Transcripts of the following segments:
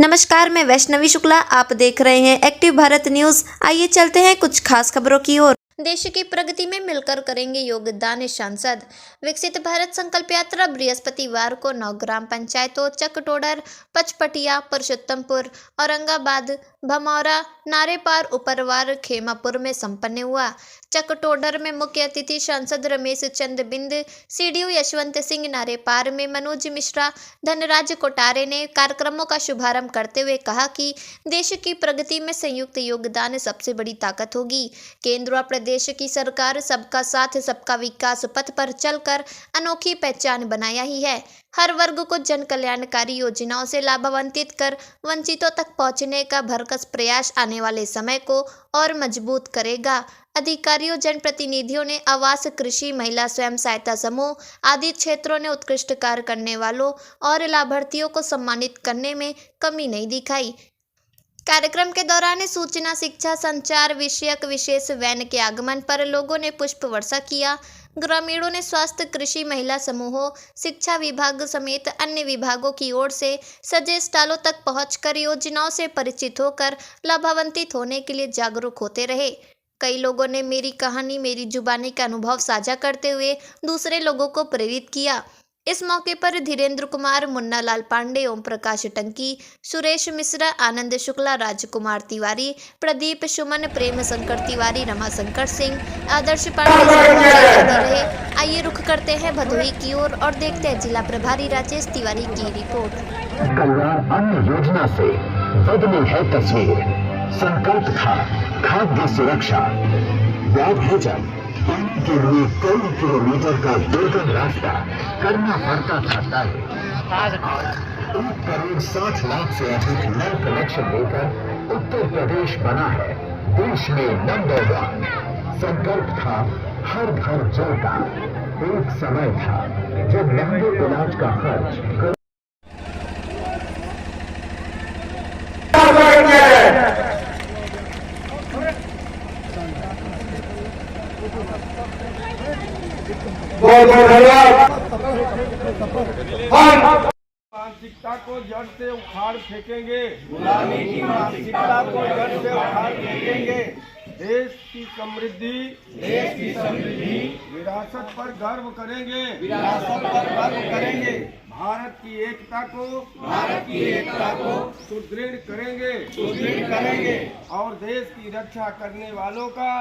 नमस्कार, मैं वैष्णवी शुक्ला। आप देख रहे हैं एक्टिव भारत न्यूज। आइए चलते हैं कुछ खास खबरों की ओर। देश की प्रगति में मिलकर करेंगे योगदान सांसद। विकसित भारत संकल्प यात्रा बृहस्पतिवार को 9 ग्राम पंचायतों चकटोडर, पचपटिया, पुरुषोत्तमपुर, औरंगाबाद, भमौरा, नारेपार, उपरवार, खेमापुर में संपन्न हुआ। चकटोडर में मुख्य अतिथि सांसद रमेश चंद बिंद, सीडीओ यशवंत सिंह, नारेपार में मनोज मिश्रा, धनराज कोटारे ने कार्यक्रमों का शुभारंभ करते हुए कहा कि देश की प्रगति में संयुक्त योगदान सबसे बड़ी ताकत होगी। केंद्र और प्रदेश की सरकार सबका साथ सबका विकास पथ पर चलकर अनोखी पहचान बनाया ही है। हर वर्ग को जन कल्याणकारी योजनाओं से लाभान्वित कर वंचितों तक पहुंचने का भरकस प्रयास आने वाले समय को और मजबूत करेगा। अधिकारियों, जनप्रतिनिधियों ने आवास, कृषि, महिला स्वयं सहायता समूह आदि क्षेत्रों ने उत्कृष्ट कार्य करने वालों और लाभार्थियों को सम्मानित करने में कमी नहीं दिखाई। कार्यक्रम के दौरान सूचना, शिक्षा, संचार विषयक विशेष वैन के आगमन पर लोगों ने पुष्प वर्षा किया। ग्रामीणों ने स्वास्थ्य, कृषि, महिला समूहों, शिक्षा विभाग समेत अन्य विभागों की ओर से सजे स्टॉलों तक पहुंचकर योजनाओं से परिचित होकर लाभान्वित होने के लिए जागरूक होते रहे। कई लोगों ने मेरी कहानी मेरी जुबानी का अनुभव साझा करते हुए दूसरे लोगों को प्रेरित किया। इस मौके पर धीरेन्द्र कुमार, मुन्ना लाल पांडे, ओम प्रकाश टंकी, सुरेश मिश्रा, आनंद शुक्ला, राजकुमार तिवारी, प्रदीप सुमन, प्रेम शंकर तिवारी, रमा शंकर सिंह, आदर्श पांडे रहे। आइए रुख करते हैं भदोही की ओर और देखते हैं जिला प्रभारी राजेश तिवारी की रिपोर्ट। कल्याण अन्न योजना से बदली है तस्वीर। संकल्प था खाद्य सुरक्षा। याद है जब पानी के लिए कई किलोमीटर का दुर्गम रास्ता करना पड़ता था तय। आज 1,60,00,000 से अधिक नल कनेक्शन लेकर उत्तर प्रदेश बना है देश में नंबर 1। संकल्प था हर घर जल का। एक समय था जब महंगे इलाज का खर्च मानसिकता को जड़ से उखाड़ फेंकेंगे। गुलामी की मानसिकता को जड़ से उखाड़ फेंकेंगे। देश की समृद्धि विरासत पर गर्व करेंगे। भारत की एकता को सुदृढ़ करेंगे और देश की रक्षा करने वालों का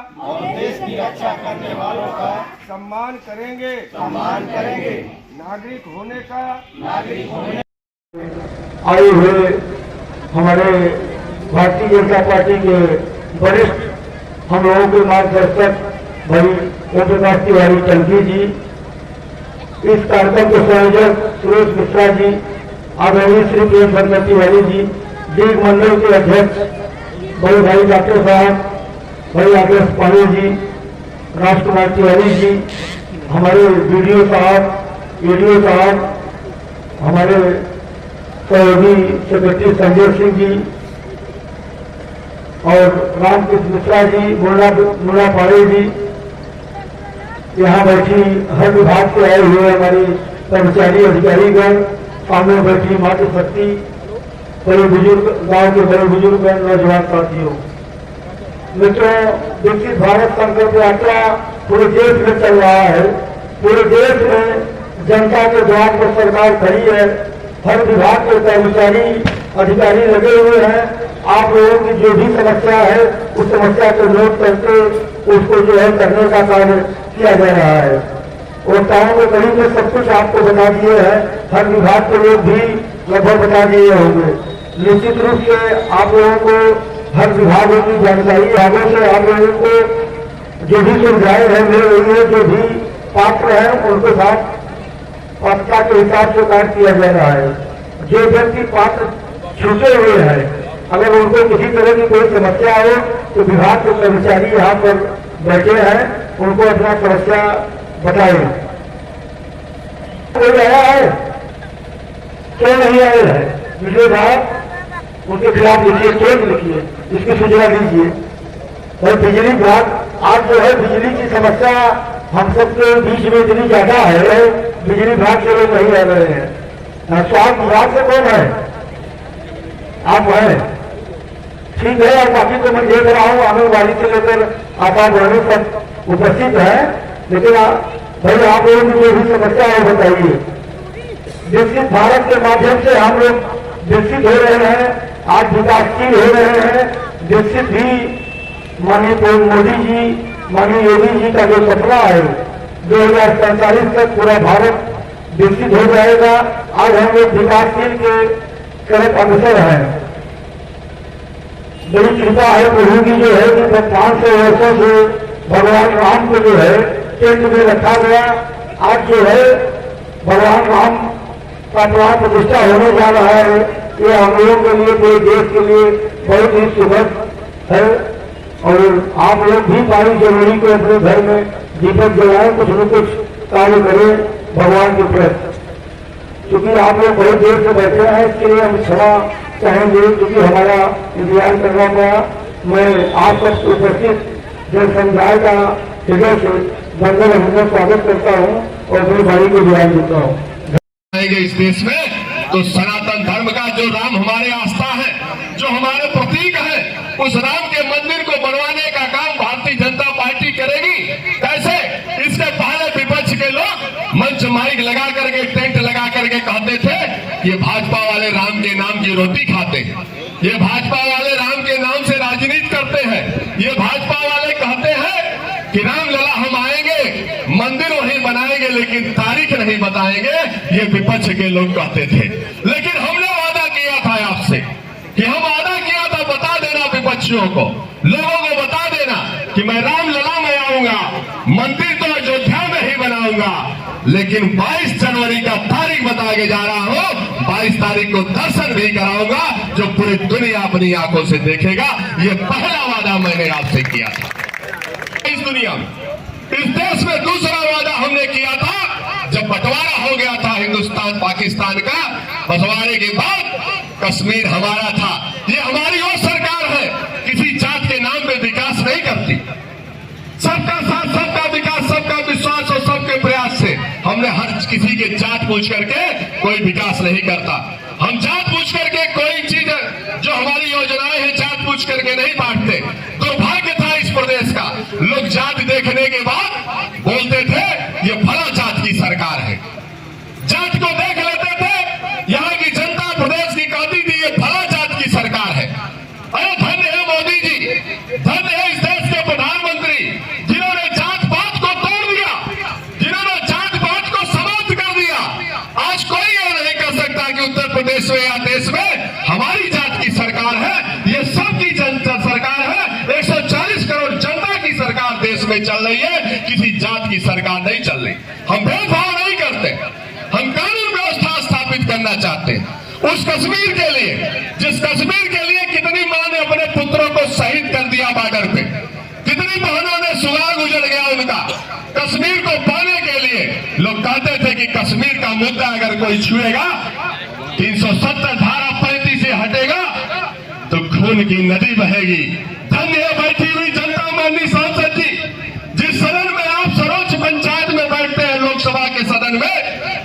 सम्मान करेंगे। नागरिक होने आए हुए हमारे भारतीय जनता पार्टी के वरिष्ठ हम लोगों के मार्गदर्शक भाई ओम प्रकाश तिवारी टंकी जी, इस कार्यक्रम के संयोजक सुरेश मिश्रा जी, आदरणीय श्री प्रेम शंकर तिवारी जी, दीर्घ मंडल के अध्यक्ष बड़े भाई डॉक्टर साहब, भाई आदर्श पांडे जी, राजकुमार तिवारी जी, हमारे वीडियो साहब, हमारे सहयोगी सेक्रेटरी संजय सिंह जी और रामकृष्ण मिश्रा जी, मुन्ना पाड़े जी, यहाँ बैठी हर विभाग से आए हुए हमारे कर्मचारी अधिकारीगण, सामने बैठी मातृशक्ति, बड़े बुजुर्ग, गांव के बड़े बुजुर्ग, नौजवान साथियों, मित्रों, विकसित भारत संकल्प यात्रा पूरे देश में चल रहा है। पूरे देश में जनता के द्वार पर सरकार खड़ी है। हर विभाग के कर्मचारी अधिकारी लगे हुए हैं। आप लोगों की जो भी समस्या है उस समस्या को नोट करके उसको जो है करने का कार्य किया जा रहा है। और गाँव में कहीं में सब कुछ आपको बता दिए हैं। हर विभाग के लोग भी लगभग बता दिए होंगे। निश्चित रूप से आप लोगों को हर विभागों की जानकारी आगे से आप लोगों को जो भी सुविधाएं हैं मिल रही है। जो भी पात्र है उनके साथ पात्रता के हिसाब से कार्य किया जा रहा है। जो व्यक्ति पात्र छूटे हुए हैं, अगर उनको किसी तरह की कोई समस्या हो तो विभाग के कर्मचारी यहाँ पर बैठे हैं, उनको अपना समस्या बताएं। कोई आया है क्यों नहीं आए हैं, पिछले बार उनके खिलाफ लिखिए, केस लिखिए, इसकी सूचना दीजिए। और बिजली विभाग आज जो है बिजली की समस्या हम सबके बीच में इतनी ज्यादा है, बिजली विभाग से लोग नहीं आ रहे हैं। स्वास्थ्य विभाग से कौन है? आप हैं, ठीक है। और बाकी तो मैं देख रहा हूँ आंगनबाड़ी से लेकर आशा बहने सब उपस्थित है, लेकिन भाई आप लोगों की जो भी समस्या है बताइए। विकसित भारत के माध्यम से हम लोग विकसित हो रहे हैं, आज विकासशील हो रहे हैं। विकसित भी माननीय मोदी जी, माननीय योगी जी का जो सपना है 2047 तक पूरा भारत विकसित हो जाएगा। आज हम लोग विकासशील के तरफ अग्रसर हैं। बड़ी कृपा है प्रभु की जो है कि 500 वर्षों से भगवान राम को जो है टेंट में रखा गया। आज जो है भगवान राम का प्राण प्रतिष्ठा होने जा रहा है। ये हम लोगों के लिए, पूरे देश के लिए बहुत ही सुखद है। और आप लोग भी 22 जनवरी को अपने घर में दीपक जलाएं, कुछ न कुछ कार्य करें भगवान के प्रति। क्योंकि आप लोग बहुत देर से बैठे हैं, इसके लिए हम क्षमा चाहेंगे, क्योंकि हमारा इंतजार करना पड़ा। मैं आप सब उपस्थित जन समुदाय का हृदय से बंदर अभिनंदन स्वागत करता हूँ और अपनी वाणी को विराम देता हूँ। इस देश में तो सनातन धर्म का जो राम हमारे आस्था है, जो हमारे प्रतीक है, उस राम के मंदिर को बनवाने का काम भारतीय जनता पार्टी करेगी। कैसे? इसके पहले विपक्ष के लोग मंच माइक लगा करके, टेंट लगा करके कहते थे ये भाजपा वाले राम के नाम की रोटी खाते हैं, ये भाजपा वाले राम के नाम से राजनीति करते हैं, ये भाजपा वाले कहते हैं कि रामलला हम आएंगे, मंदिर वहीं बनाएंगे, लेकिन तारीख नहीं बताएंगे, ये विपक्ष के लोग कहते थे। लेकिन हमने वादा किया था आपसे कि हम वादा किया था, बता देना विपक्षियों को, लोगों को बता देना कि मैं रामलला में आऊंगा, मंदिर तो अयोध्या में ही बनाऊंगा, लेकिन 22 जनवरी का तारीख बता के जा रहा हूं, 22 तारीख को दर्शन भी कराऊंगा, जो पूरी दुनिया अपनी आंखों से देखेगा। ये पहला वादा मैंने आपसे किया था। इस दुनिया में, इस देश में दूसरा वादा हमने किया था जब बंटवारा हो गया था हिंदुस्तान पाकिस्तान का। बंटवारे के बाद कश्मीर हमारा था। ये हमारी वो सरकार है, किसी जात के नाम पे विकास नहीं करती, सबका साथ, सबका विकास, सबका विश्वास और सबके प्रयास से। हमने हर किसी के जात पूछ करके कोई विकास नहीं करता। हम जात पूछ करके कोई चीज जो हमारी योजनाएं हैं जात पूछ करके नहीं बांटते। दुर्भाग्य था इस प्रदेश का, लोग जात देखने के बाद बोलते थे ये फला जात की सरकार है। जात को देख लेते थे, यहाँ की जनता प्रदेश की कहती थी ये फला जात की सरकार है। अरे धन्य है मोदी जी, धन्य है इस देश के प्रधानमंत्री, जिन्होंने जात पात को तोड़ दिया, जिन्होंने जात पात को समाप्त कर दिया। आज कोई ये नहीं कह सकता कि उत्तर प्रदेश में या देश में हमारी जात की सरकार है। ये सबकी जनता सरकार है, 140 करोड़ जनता की सरकार देश में चल रही है, किसी जात की सरकार नहीं चल रही। हम भेदभाव नहीं करते, हम कानून व्यवस्था स्थापित करना चाहते हैं। उस कश्मीर के लिए, जिस कश्मीर के लिए कितनी मां ने अपने पुत्रों को शहीद कर दिया बॉर्डर पे, कितनी बहनों ने सुहाग उजड़ गया उनका, कश्मीर को पाने के लिए लोग कहते थे कि कश्मीर का मुद्दा अगर कोई छुएगा, 370 धारा 35 से हटेगा तो खून की नदी बहेगी। धन्य है बैठी हुई जनता, माननीय सांसद जी, जिस सदन में आप सर्वोच्च पंचायत में बैठते हैं, लोकसभा के सदन में,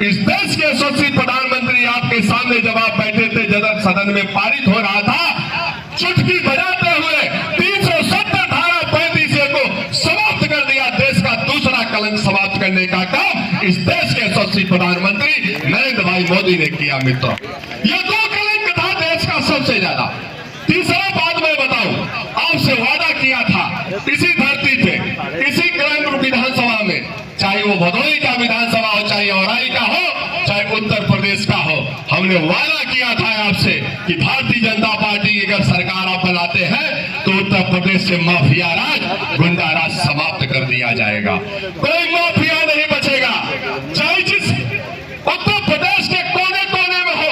इस देश के यशस्वी प्रधानमंत्री आपके सामने जब आप बैठे थे, जब सदन में पारित हो रहा था, चुटकी बजाते हुए 370 धारा 35 को समाप्त कर दिया। देश का दूसरा कलंक समाप्त करने का काम इस देश के यशस्वी प्रधानमंत्री नरेंद्र भाई मोदी ने किया। मित्रों, ये 2 कलंक था देश का सबसे ज्यादा। तीसरा बात मैं बताऊं, आपसे वादा किया था इसी धरती पे, इसी कलंक विधानसभा में, चाहे वो भदोही का विधानसभा हो, चाहे औराई का हो, चाहे उत्तर प्रदेश का हो, हमने वादा किया था आपसे कि भारतीय जनता पार्टी अगर सरकार आप बनाते हैं तो उत्तर प्रदेश से माफिया राज, गुंडा राज समाप्त कर दिया जाएगा। कोई माफिया नहीं बचेगा, चाहे जिस उत्तर प्रदेश के कोने कोने में हो,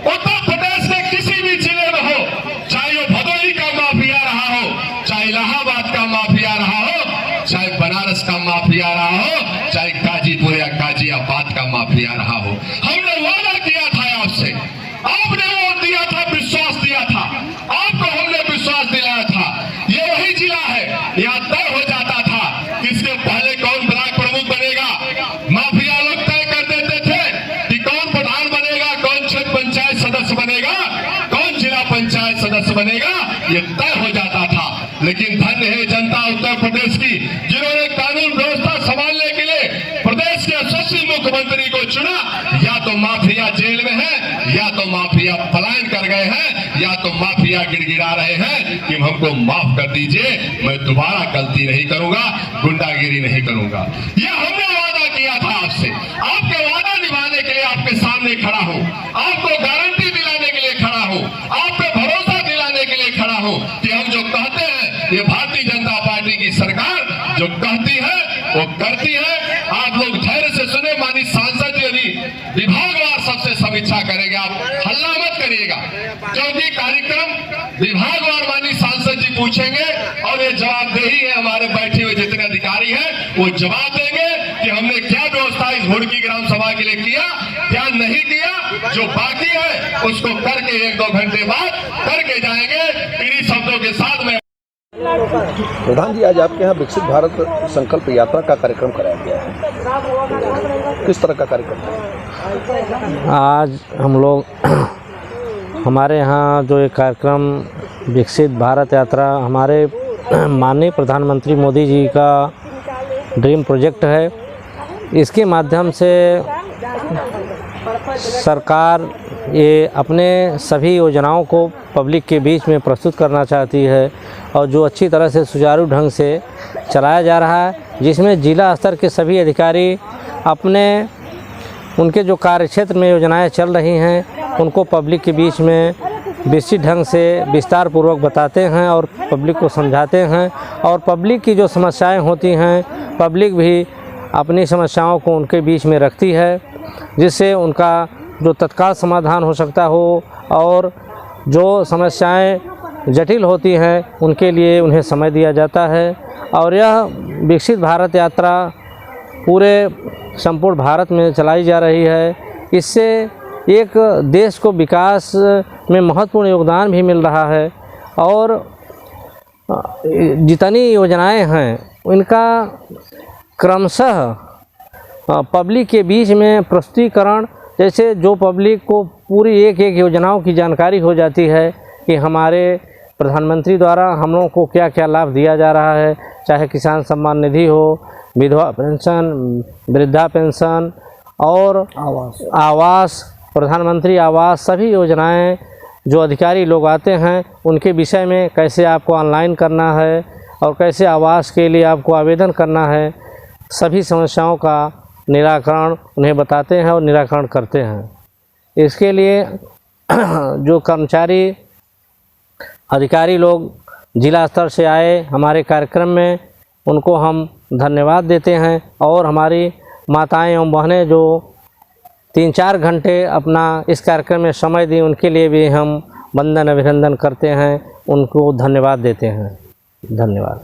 उत्तर प्रदेश के किसी भी जिले में हो, चाहे वो भदोही का माफिया रहा हो, चाहे इलाहाबाद का माफिया रहा हो, चाहे बनारस का माफिया रहा हो, चाहे गाजीपुर या गाजियाबाद का माफिया रहा हो, हमने वादा किया था आपसे। आपने वोट दिया था, विश्वास दिया था, आपको हमने विश्वास दिलाया था। ये वही जिला है, यहाँ तय हो जाता था किसके पहले कौन ब्लॉक प्रमुख बनेगा। माफिया लोग तय कर देते थे कि कौन प्रधान बनेगा, कौन क्षेत्र पंचायत सदस्य बनेगा, कौन जिला बनेगा ये तय हो जाता था। लेकिन धन्य है जनता उत्तर प्रदेश की, जिन्होंने कानून व्यवस्था संभालने के लिए प्रदेश के यशस्वी मुख्यमंत्री को चुना। या तो माफिया जेल में है, या तो माफिया पलायन कर गए हैं, या तो माफिया गिड़गिड़ा रहे हैं कि हमको माफ कर दीजिए, मैं दोबारा गलती नहीं करूंगा, गुंडागिरी नहीं करूंगा। यह हमने वादा किया था आपसे। आपके वादा निभाने के लिए आपके सामने खड़ा हूं, आपको गारंटी दिलाने के लिए खड़ा हूं, आप पे भरोसा दिलाने के लिए खड़ा हूं कि हम जो कहते हैं, ये भारतीय जनता पार्टी की सरकार जो कहती है वो करती है। आप लोग धैर्य से सुने। माननीय सांसद जी यदि विभागवार सबसे समीक्षा करेंगे, आप हल्ला मत करिएगा, क्योंकि कार्यक्रम विभागवार माननीय सांसद जी पूछेंगे और ये जवाबदेही है। हमारे बैठे हुए जितने अधिकारी हैं वो जवाब देंगे कि हमने क्या व्यवस्था इस भुड़की ग्राम सभा के लिए किया, क्या नहीं किया। जो बाकी है उसको करके 1-2 घंटे बाद करके जाएंगे। इन्हीं शब्दों के साथ में प्रधान जी, आज आपके यहाँ विकसित भारत संकल्प यात्रा का कार्यक्रम कराया गया है, किस तरह का कार्यक्रम है? आज हम लोग हमारे यहाँ जो एक कार्यक्रम विकसित भारत यात्रा, हमारे माननीय प्रधानमंत्री मोदी जी का ड्रीम प्रोजेक्ट है। इसके माध्यम से सरकार ये अपने सभी योजनाओं को पब्लिक के बीच में प्रस्तुत करना चाहती है और जो अच्छी तरह से सुचारू ढंग से चलाया जा रहा है, जिसमें जिला स्तर के सभी अधिकारी अपने उनके जो कार्यक्षेत्र में योजनाएं चल रही हैं उनको पब्लिक के बीच में विस्तृत ढंग से विस्तार पूर्वक बताते हैं और पब्लिक को समझाते हैं। और पब्लिक की जो समस्याएं होती हैं, पब्लिक भी अपनी समस्याओं को उनके बीच में रखती है, जिससे उनका जो तत्काल समाधान हो सकता हो और जो समस्याएं जटिल होती हैं उनके लिए उन्हें समय दिया जाता है। और यह विकसित भारत यात्रा पूरे संपूर्ण भारत में चलाई जा रही है। इससे एक देश को विकास में महत्वपूर्ण योगदान भी मिल रहा है और जितनी योजनाएं हैं उनका क्रमशः पब्लिक के बीच में प्रस्तुतीकरण, जैसे जो पब्लिक को पूरी एक एक योजनाओं की जानकारी हो जाती है कि हमारे प्रधानमंत्री द्वारा हम लोगों को क्या क्या लाभ दिया जा रहा है, चाहे किसान सम्मान निधि हो, विधवा पेंशन, वृद्धा पेंशन और आवास, प्रधानमंत्री आवास, सभी योजनाएं जो अधिकारी लोग आते हैं उनके विषय में कैसे आपको ऑनलाइन करना है और कैसे आवास के लिए आपको आवेदन करना है, सभी समस्याओं का निराकरण उन्हें बताते हैं और निराकरण करते हैं। इसके लिए जो कर्मचारी अधिकारी लोग जिला स्तर से आए हमारे कार्यक्रम में, उनको हम धन्यवाद देते हैं। और हमारी माताएं एवं बहनें जो 3-4 घंटे अपना इस कार्यक्रम में समय दी, उनके लिए भी हम वंदन अभिनंदन करते हैं, उनको धन्यवाद देते हैं। धन्यवाद।